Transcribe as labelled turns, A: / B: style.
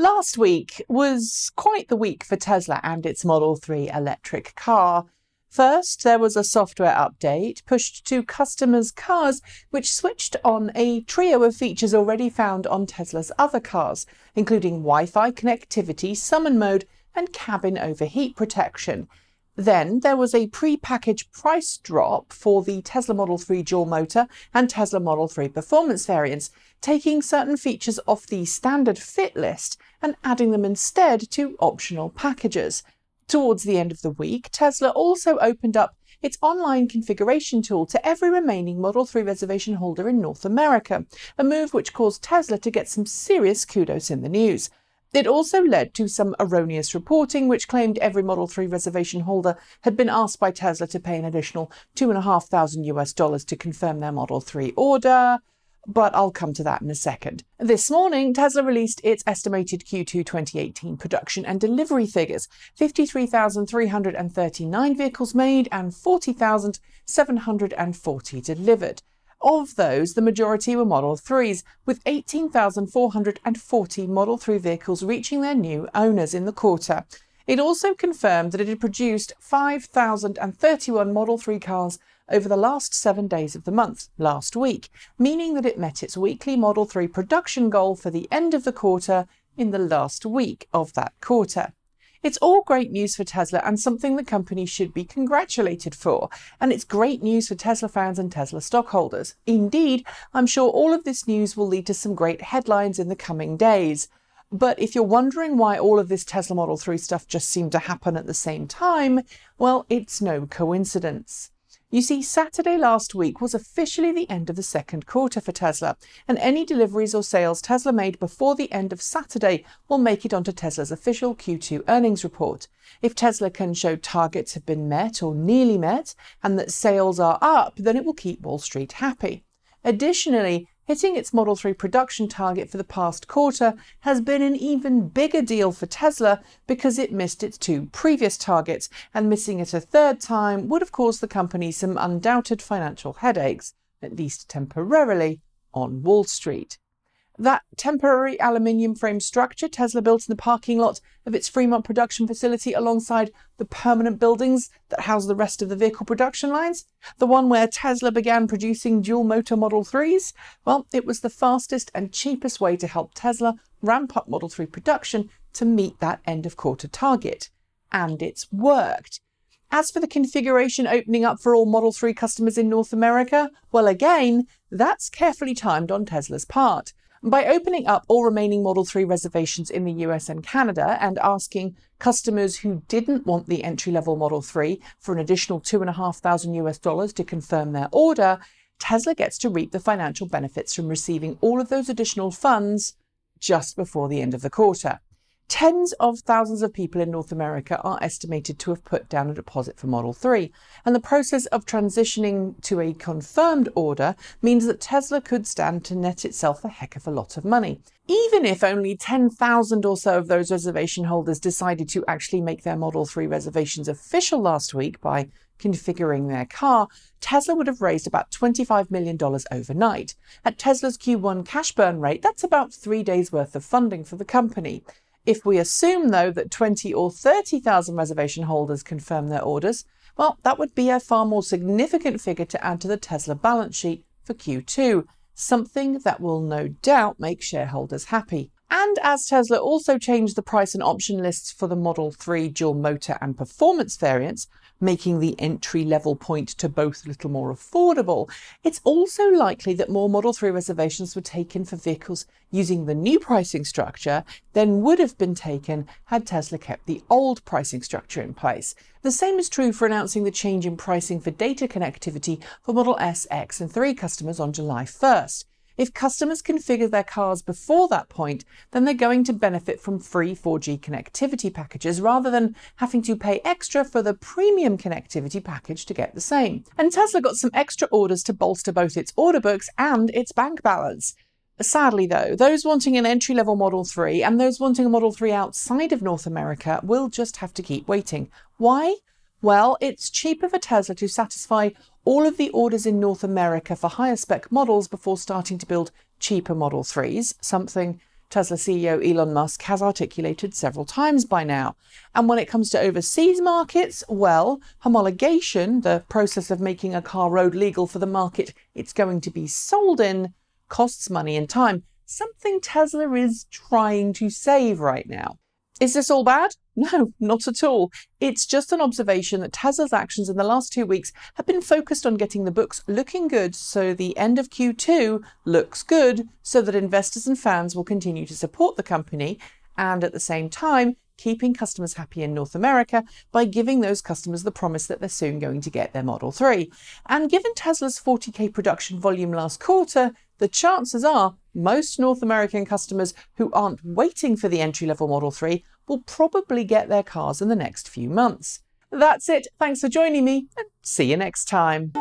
A: Last week was quite the week for Tesla and its Model 3 electric car. First, there was a software update pushed to customers' cars, which switched on a trio of features already found on Tesla's other cars, including Wi-Fi connectivity, summon mode, and cabin overheat protection. Then there was a pre-packaged price drop for the Tesla Model 3 dual motor and Tesla Model 3 performance variants, taking certain features off the standard fit list and adding them instead to optional packages. Towards the end of the week, Tesla also opened up its online configuration tool to every remaining Model 3 reservation holder in North America, a move which caused Tesla to get some serious kudos in the news. It also led to some erroneous reporting, which claimed every Model 3 reservation holder had been asked by Tesla to pay an additional $2,500 to confirm their Model 3 order. But I'll come to that in a second. This morning, Tesla released its estimated Q2 2018 production and delivery figures: 53,339 vehicles made and 40,740 delivered. Of those, the majority were Model 3s, with 18,440 Model 3 vehicles reaching their new owners in the quarter. It also confirmed that it had produced 5,031 Model 3 cars over the last 7 days of the month, last week, meaning that it met its weekly Model 3 production goal for the end of the quarter in the last week of that quarter. It's all great news for Tesla and something the company should be congratulated for. And it's great news for Tesla fans and Tesla stockholders. Indeed, I'm sure all of this news will lead to some great headlines in the coming days. But if you're wondering why all of this Tesla Model 3 stuff just seemed to happen at the same time, well, it's no coincidence. You see, Saturday last week was officially the end of the second quarter for Tesla, and any deliveries or sales Tesla made before the end of Saturday will make it onto Tesla's official Q2 earnings report. If Tesla can show targets have been met or nearly met, and that sales are up, then it will keep Wall Street happy. Additionally, hitting its Model 3 production target for the past quarter has been an even bigger deal for Tesla because it missed its two previous targets, and missing it a third time would have caused the company some undoubted financial headaches, at least temporarily, on Wall Street. That temporary aluminium frame structure Tesla built in the parking lot of its Fremont production facility alongside the permanent buildings that house the rest of the vehicle production lines, the one where Tesla began producing dual motor Model 3s, well, it was the fastest and cheapest way to help Tesla ramp up Model 3 production to meet that end of quarter target. And it's worked. As for the configuration opening up for all Model 3 customers in North America, well, again, that's carefully timed on Tesla's part. By opening up all remaining Model 3 reservations in the US and Canada and asking customers who didn't want the entry-level Model 3 for an additional $2,500 to confirm their order, Tesla gets to reap the financial benefits from receiving all of those additional funds just before the end of the quarter. Tens of thousands of people in North America are estimated to have put down a deposit for Model 3, and the process of transitioning to a confirmed order means that Tesla could stand to net itself a heck of a lot of money. Even if only 10,000 or so of those reservation holders decided to actually make their Model 3 reservations official last week by configuring their car, Tesla would have raised about $25 million overnight. At Tesla's Q1 cash burn rate, that's about 3 days worth of funding for the company. If we assume, though, that 20 or 30,000 reservation holders confirm their orders, well, that would be a far more significant figure to add to the Tesla balance sheet for Q2, something that will no doubt make shareholders happy. And as Tesla also changed the price and option lists for the Model 3 dual motor and performance variants, making the entry-level point to both a little more affordable, it's also likely that more Model 3 reservations were taken for vehicles using the new pricing structure than would have been taken had Tesla kept the old pricing structure in place. The same is true for announcing the change in pricing for data connectivity for Model S, X and 3 customers on July 1st. If customers configure their cars before that point, then they're going to benefit from free 4G connectivity packages rather than having to pay extra for the premium connectivity package to get the same. And Tesla got some extra orders to bolster both its order books and its bank balance. Sadly, though, those wanting an entry-level Model 3 and those wanting a Model 3 outside of North America will just have to keep waiting. Why? Well, it's cheaper for Tesla to satisfy all of the orders in North America for higher spec models before starting to build cheaper Model 3s, something Tesla CEO Elon Musk has articulated several times by now. And when it comes to overseas markets, well, homologation, the process of making a car road legal for the market it's going to be sold in, costs money and time, something Tesla is trying to save right now. Is this all bad? No, not at all. It's just an observation that Tesla's actions in the last 2 weeks have been focused on getting the books looking good so the end of Q2 looks good so that investors and fans will continue to support the company, and at the same time keeping customers happy in North America by giving those customers the promise that they're soon going to get their Model 3. And given Tesla's 40k production volume last quarter, the chances are most North American customers who aren't waiting for the entry-level Model 3 will probably get their cars in the next few months. That's it. Thanks for joining me, and see you next time.